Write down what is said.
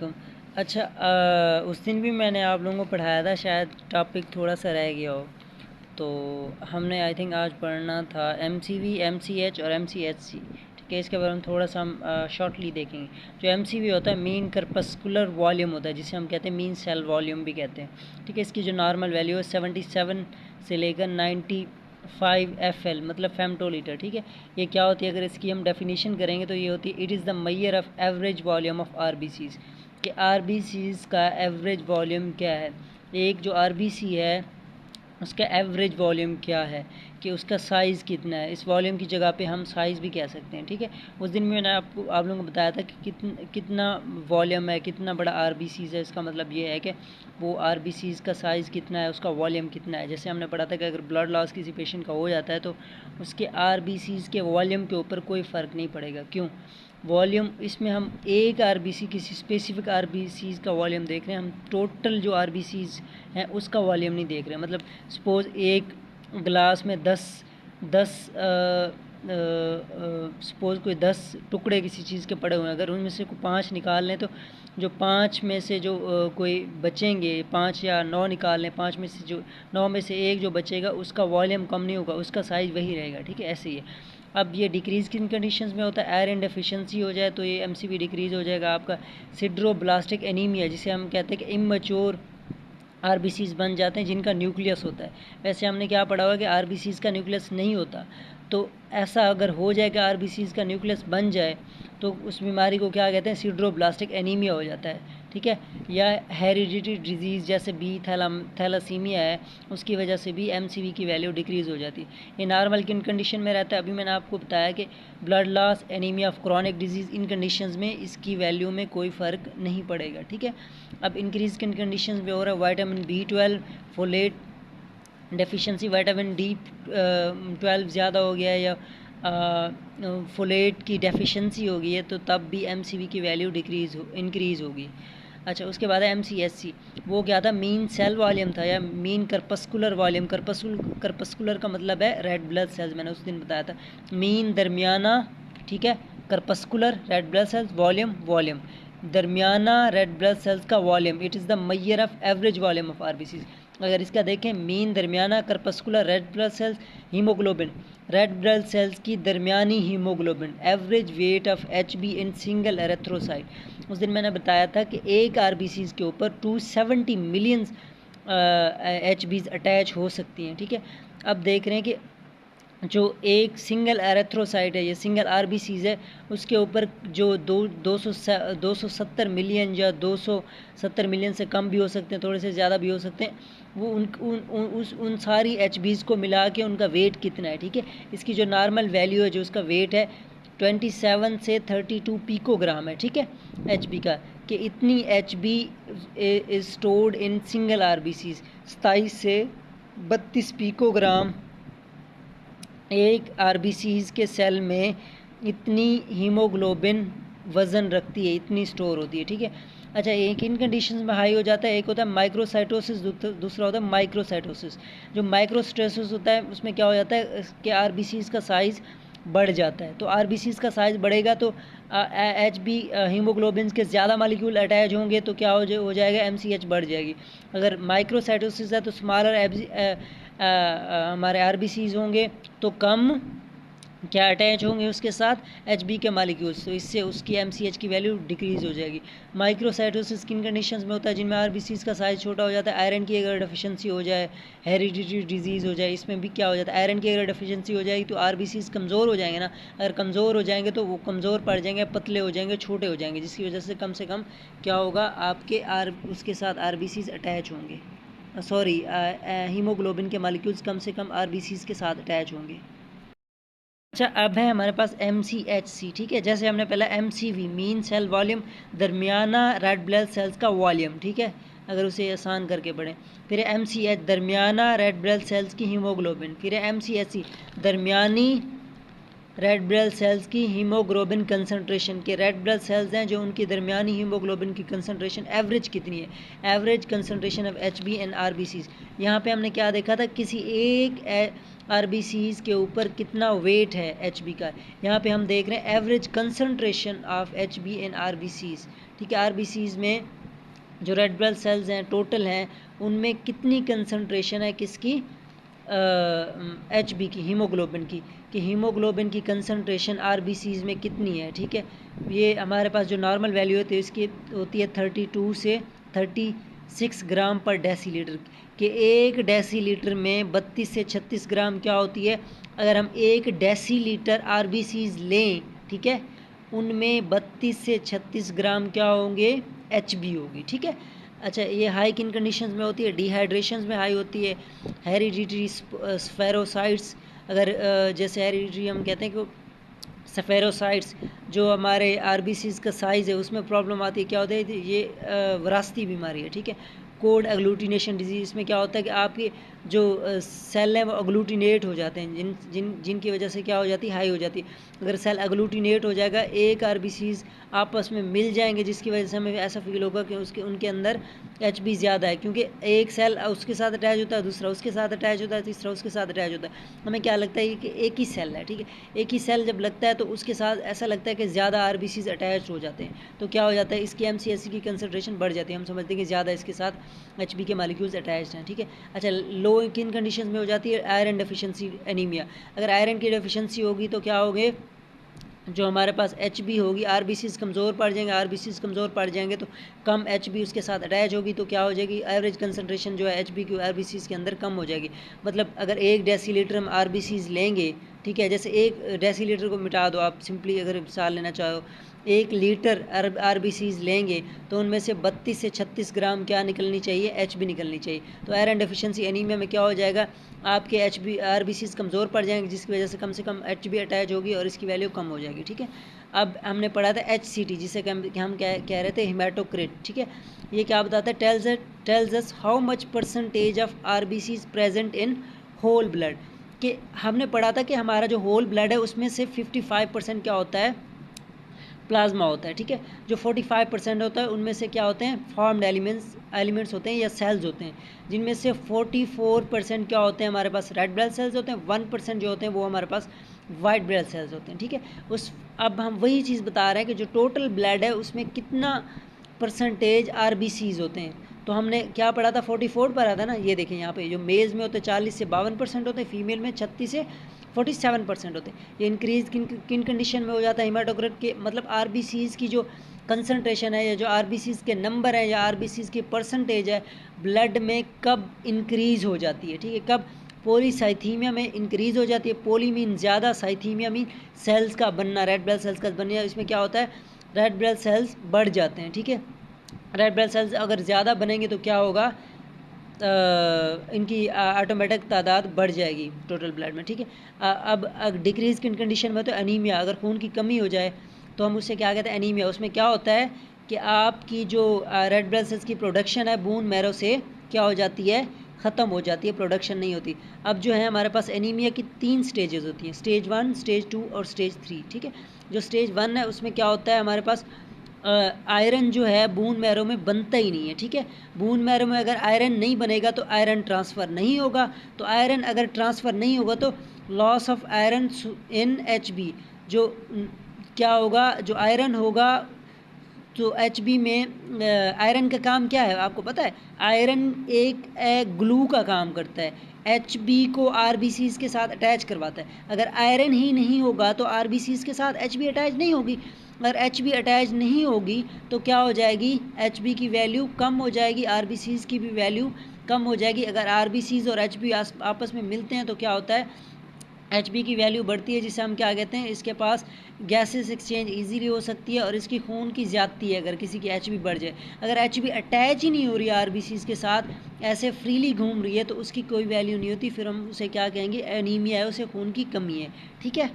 वालेकुम। अच्छा, उस दिन भी मैंने आप लोगों को पढ़ाया था, शायद टॉपिक थोड़ा सा रह गया हो। तो हमने आई थिंक आज पढ़ना था एमसीवी, एमसीएच और एमसीएचसी। ठीक है, इसके बारे में थोड़ा सा हम शॉर्टली देखेंगे। जो एमसीवी होता है मीन करपस्कुलर वॉल्यूम होता है, जिसे हम कहते हैं मीन सेल वॉल्यूम भी कहते हैं। ठीक है, इसकी जो नॉर्मल वैल्यू है 77 से लेकर 95 FL मतलब फेमटोलीटर। ठीक है, ये क्या होती है, अगर इसकी हम डेफिनेशन करेंगे तो ये होती है it is the measure of average volume of RBCs. कि आरबीसीज का एवरेज वॉल्यूम क्या है, एक जो आरबीसी है उसका एवरेज वॉल्यूम क्या है, कि उसका साइज़ कितना है। इस वॉल्यूम की जगह पे हम साइज़ भी कह सकते हैं। ठीक है, उस दिन मैंने आप लोगों को बताया था कि कितना वॉल्यूम है, कितना बड़ा आरबीसीज है। इसका मतलब ये है कि वो आरबीसीज का साइज़ कितना है, उसका वॉल्यूम कितना है। जैसे हमने पढ़ा था कि अगर ब्लड लॉस किसी पेशेंट का हो जाता है तो उसके आरबीसीज के वॉल्यूम के ऊपर कोई फ़र्क नहीं पड़ेगा। क्यों? वॉल्यूम, इसमें हम एक आरबीसी, किसी स्पेसिफिक आरबीसीज का वॉल्यूम देख रहे हैं, हम टोटल जो आरबीसीज हैं उसका वॉल्यूम नहीं देख रहे हैं। मतलब सपोज़ एक गिलास में 10 सपोज़ कोई 10 टुकड़े किसी चीज़ के पड़े हुए हैं, अगर उनमें से कोई 5 निकाल लें तो जो 5 में से जो कोई बचेंगे, 5 या 9 निकाल लें, 5 में से जो 9 में से एक जो बचेगा उसका वॉल्यूम कम नहीं होगा, उसका साइज़ वही रहेगा। ठीक है, ऐसे ही है। अब ये डिक्रीज़ किन कंडीशंस में होता है, आयरन डेफिशिएंसी हो जाए तो ये एमसीवी डिक्रीज़ हो जाएगा। आपका सिड्रोब्लास्टिक एनीमिया, जिसे हम कहते हैं कि इमैच्योर आरबीसीज बन जाते हैं जिनका न्यूक्लियस होता है। वैसे हमने क्या पढ़ा हुआ कि आरबीसीज का न्यूक्लियस नहीं होता, तो ऐसा अगर हो जाए कि आरबीसीज का न्यूक्लियस बन जाए तो उस बीमारी को क्या कहते हैं, सिड्रोब्लास्टिक एनीमिया हो जाता है। ठीक है, या हेरिडिटी डिजीज़ जैसे बी थैलासीमिया है, उसकी वजह से भी एमसीवी की वैल्यू डिक्रीज़ हो जाती है। ये नॉर्मल किन कंडीशन में रहता है, अभी मैंने आपको बताया कि blood loss, anaemia of chronic disease, in conditions में इसकी वैल्यू में कोई फ़र्क नहीं पड़ेगा। ठीक है, अब इंक्रीज़ किन कंडीशंस में हो रहा है, vitamin B12, folate deficiency, vitamin D12 ज़्यादा हो गया है या फोलेट की डेफिशिएंसी हो गई है, तो तब भी एमसीवी की वैल्यू इंक्रीज़ होगी। अच्छा, उसके बाद है एमसीएचसी। वो क्या था, मीन सेल वॉल्यूम था या मीन करपस्कुलर वॉल्यूम। करपस्कुलर का मतलब है रेड ब्लड सेल्स, मैंने उस दिन बताया था। मीन दरमियाना, ठीक है, corpuscular red blood cells, volume दरमियाना रेड ब्लड सेल्स का volume, it is the measure of average volume of RBCs. अगर इसका देखें, मीन दरमियाना corpuscular red blood cells, haemoglobin red blood cells की दरमियानी haemoglobin, average weight of HB in single erythrocyte. उस दिन मैंने बताया था कि एक आरबीसीज के ऊपर 270 मिलियन एचबीज अटैच हो सकती हैं। ठीक है, अब देख रहे हैं कि जो एक सिंगल एरेथ्रोसाइट है, ये सिंगल आरबीसीज है, उसके ऊपर जो 270 मिलियन या 270 मिलियन से कम भी हो सकते हैं, थोड़े से ज़्यादा भी हो सकते हैं, वो उन सारी एचबीज़ को मिला के उनका वेट कितना है। ठीक है, इसकी जो नॉर्मल वैल्यू है, जो उसका वेट है 27 से 32 पिकोग्राम है। ठीक है, एचबी का, कि इतनी HB is stored in single RBCs. 27 से 32 पिकोग्राम एक आरबीसीज के सेल में इतनी हीमोग्लोबिन वज़न रखती है, इतनी स्टोर होती है। ठीक है, अच्छा, एक इन कंडीशंस में हाई हो जाता है, एक होता है माइक्रोसाइटोसिस, दूसरा होता है माइक्रोसाइटोसिस। जो माइक्रोसाइटोसिस होता है उसमें क्या हो जाता है कि आरबीसीज का साइज़ बढ़ जाता है। तो आरबीसीज का साइज़ बढ़ेगा तो एचबी हीमोग्लोबिन के ज़्यादा मालिक्यूल अटैच होंगे तो क्या हो जाएगा, एमसीएच बढ़ जाएगी। अगर माइक्रोसाइटोसिस है तो स्मॉलर हमारे आरबीसीज होंगे तो कम क्या अटैच होंगे उसके साथ, एचबी के मालिक्यूल्स, तो इससे उसकी एमसीएच की वैल्यू डिक्रीज़ हो जाएगी। माइक्रोसाइटोसिस किन कंडीशंस में होता है, जिनमें आरबीसीज का साइज़ छोटा हो जाता है। आयरन की अगर डेफिशिएंसी हो जाए, हेरिडिटी डिजीज़ हो जाए, इसमें भी क्या हो जाता है, आयरन की अगर डेफिशिएंसी हो जाएगी तो आरबीसीज कमज़ोर हो जाएंगे ना। अगर कमज़ोर हो जाएंगे तो वो कमज़ोर पड़ जाएंगे, पतले हो जाएंगे, छोटे हो जाएंगे, जिसकी वजह से कम क्या होगा, आपके उसके साथ आरबीसीज अटैच होंगे, सॉरी हीमोग्लोबिन के मालिक्यूल्स कम से कम आरबीसीज के साथ अटैच होंगे। अच्छा, अब है हमारे पास एमसीएचसी। ठीक है, जैसे हमने पहला एमसीवी मीन सेल वॉल्यूम, दरमियाना रेड ब्लड सेल्स का वॉल्यूम। ठीक है, अगर उसे आसान करके पढ़ें, फिर एमसीएच दरमियाना रेड ब्लड सेल्स की हीमोग्लोबिन, फिर एमसीएचसी दरमियानी रेड ब्लड सेल्स की हीमोग्लोबिन कंसनट्रेशन, के रेड ब्लड सेल्स हैं जो उनकी दरमियानी हीमोग्लोबिन की कंसनट्रेशन एवरेज कितनी है, average concentration of HB and RBCs. यहाँ पे हमने क्या देखा था, किसी एक आरबीसीज के ऊपर कितना वेट है एचबी का। यहाँ पे हम देख रहे हैं average concentration of HB in RBCs, ठीक है। आरबीसीज में जो रेड ब्लड सेल्स हैं टोटल हैं, उनमें कितनी कंसंट्रेशन है किसकी, एचबी की, हीमोग्लोबिन की, कि हीमोग्लोबिन की कंसंट्रेशन आरबीसीज में कितनी है, ठीक है। ये हमारे पास जो नॉर्मल वैल्यू होती है इसकी होती है 32 से 36 ग्राम पर डेसीलीटर, कि एक डेसीलीटर में 32 से 36 ग्राम क्या होती है। अगर हम एक डेसीलीटर आरबीसीज लें, ठीक है, उनमें 32 से 36 ग्राम क्या होंगे, एचबी होगी, ठीक है। अच्छा, ये हाई किन कंडीशंस में होती है, डिहाइड्रेशन में हाई होती है। हेरिडिटरी स्फेरोसाइट्स, अगर जैसे हेरिडिटरी हम कहते हैं कि स्फेरोसाइट्स जो हमारे आरबीसीज का साइज़ है उसमें प्रॉब्लम आती है, क्या होता है, ये विरासती बीमारी है, ठीक है। कोड एग्लूटिनेशन डिजीज़ में क्या होता है कि आपके जो सेल हैं वो एग्लूटिनेट हो जाते हैं, जिनकी वजह से क्या हो जाती है, हाई हो जाती है। अगर सेल एग्लूटिनेट हो जाएगा, एक आरबीसीज आपस में मिल जाएंगे, जिसकी वजह से हमें ऐसा फील होगा कि उनके अंदर एचबी ज़्यादा है, क्योंकि एक सेल उसके साथ अटैच होता है, दूसरा उसके साथ अटैच होता है, तीसरा उसके साथ अटैच होता है। हमें क्या लगता है कि एक ही सेल है, ठीक है। एक ही सेल जब लगता है तो उसके साथ ऐसा लगता है कि ज़्यादा आरबीसीज अटैच हो जाते हैं, तो क्या हो जाता है, इसकी एमसीएससी की कंसंट्रेशन बढ़ जाती है। हम समझते हैं कि ज़्यादा इसके साथ एचबी के मालिक्यूल्स अटैच्ड हैं, ठीक है। अच्छा, लो किन कंडीशन में हो जाती है, आयरन डेफिशिएंसी एनीमिया। अगर आयरन की डेफिशिएंसी होगी तो क्या होगे, जो हमारे पास एचबी होगी, आरबीसीज कमज़ोर पड़ जाएंगे, आरबीसीज कमज़ोर पड़ जाएंगे तो कम एचबी उसके साथ अटैच होगी, तो क्या हो जाएगी, एवरेज कंसंट्रेशन जो है एचबी की आरबीसीज के अंदर कम हो जाएगी। मतलब अगर एक डेसीलीटर हम आरबीसीज लेंगे, ठीक है, जैसे एक डेसीलीटर को मिटा दो आप, सिंपली अगर मिसाल लेना चाहो, 1 लीटर आरबीसीज लेंगे तो उनमें से 32 से 36 ग्राम क्या निकलनी चाहिए, एचबी निकलनी चाहिए। तो आयरन डेफिशिएंसी एनीमिया में क्या हो जाएगा, आपके एचबी आरबीसीज कमज़ोर पड़ जाएंगे, जिसकी वजह से कम एचबी अटैच होगी और इसकी वैल्यू कम हो जाएगी, ठीक है। अब हमने पढ़ा था एचसीटी, जिसे हम कह रहे थे हिमेटोक्रिट, ठीक है। ये क्या बताता है, tells us how much percentage of RBCs present in whole blood, कि हमने पढ़ा था कि हमारा जो होल ब्लड है उसमें से 55% क्या होता है, प्लाज्मा होता है, ठीक है। जो 45% होता है उनमें से क्या होते हैं, फॉर्म्ड एलिमेंट्स होते हैं या सेल्स होते हैं, जिनमें से 44% क्या होते हैं, हमारे पास रेड ब्लड सेल्स होते हैं, 1% जो होते हैं वो हमारे पास वाइट ब्लड सेल्स होते हैं, ठीक है। अब हम वही चीज़ बता रहे हैं कि जो टोटल ब्लड है उसमें कितना परसेंटेज आरबीसीज होते हैं। तो हमने क्या पढ़ा था, 44 पढ़ा था ना। ये देखें यहाँ पे जो मेल्स में होते हैं 40 से 52% होते हैं, फीमेल में 36 से 47% होते हैं। ये इंक्रीज किन कंडीशन में हो जाता है, हिमेटोक्रिट के, मतलब आरबीसीज की जो कंसंट्रेशन है या जो आरबीसीज के नंबर है या आरबीसीज की परसेंटेज है ब्लड में कब इंक्रीज़ हो जाती है, ठीक है। कब, पॉलीसाइथीमिया में इंक्रीज़ हो जाती है। पोली मीन ज़्यादा, साइथीमिया मीन सेल्स का बनना, रेड ब्लड सेल्स का बनना। इसमें क्या होता है, रेड ब्लड सेल्स बढ़ जाते हैं, ठीक है। रेड ब्लड सेल्स अगर ज़्यादा बनेंगे तो क्या होगा, इनकी ऑटोमेटिक तादाद बढ़ जाएगी टोटल ब्लड में, ठीक है। अब डिक्रीज़ किन कंडीशन में, तो एनीमिया, अगर खून की कमी हो जाए तो हम उससे क्या कहते हैं, एनीमिया। उसमें क्या होता है कि आपकी जो रेड ब्लड सेल्स की प्रोडक्शन है बोन मैरो से क्या हो जाती है, ख़त्म हो जाती है, प्रोडक्शन नहीं होती। अब जो है हमारे पास एनीमिया की 3 स्टेजेस होती हैं, स्टेज 1, स्टेज 2 और स्टेज 3, ठीक है। जो स्टेज 1 है उसमें क्या होता है, हमारे पास आयरन जो है बून मैरो में बनता ही नहीं है, ठीक है। बून मैरो में अगर आयरन नहीं बनेगा तो आयरन ट्रांसफ़र नहीं होगा, तो आयरन अगर ट्रांसफ़र नहीं होगा तो loss of iron in HB, जो क्या होगा, जो आयरन होगा तो एचबी में आयरन का काम क्या है आपको पता है, आयरन एक ग्लू का काम करता है, एचबी को आरबीसीज के साथ अटैच करवाता है। अगर आयरन ही नहीं होगा तो आरबीसीज के साथ एचबी अटैच नहीं होगी। अगर एचबी अटैच नहीं होगी तो क्या हो जाएगी, एचबी की वैल्यू कम हो जाएगी, आरबीसीज की भी वैल्यू कम हो जाएगी। अगर आरबीसीज और एचबी आपस में मिलते हैं तो क्या होता है, एचबी की वैल्यू बढ़ती है, जिसे हम क्या कहते हैं, इसके पास गैसेस एक्सचेंज इजीली हो सकती है और इसकी खून की ज़्यादती है अगर किसी की एचबी बढ़ जाए। अगर एचबी अटैच ही नहीं हो रही है आरबीसीज के साथ, ऐसे फ्रीली घूम रही है, तो उसकी कोई वैल्यू नहीं होती, फिर हम उसे क्या कहेंगे, एनीमिया है, उसे खून की कमी है, ठीक है।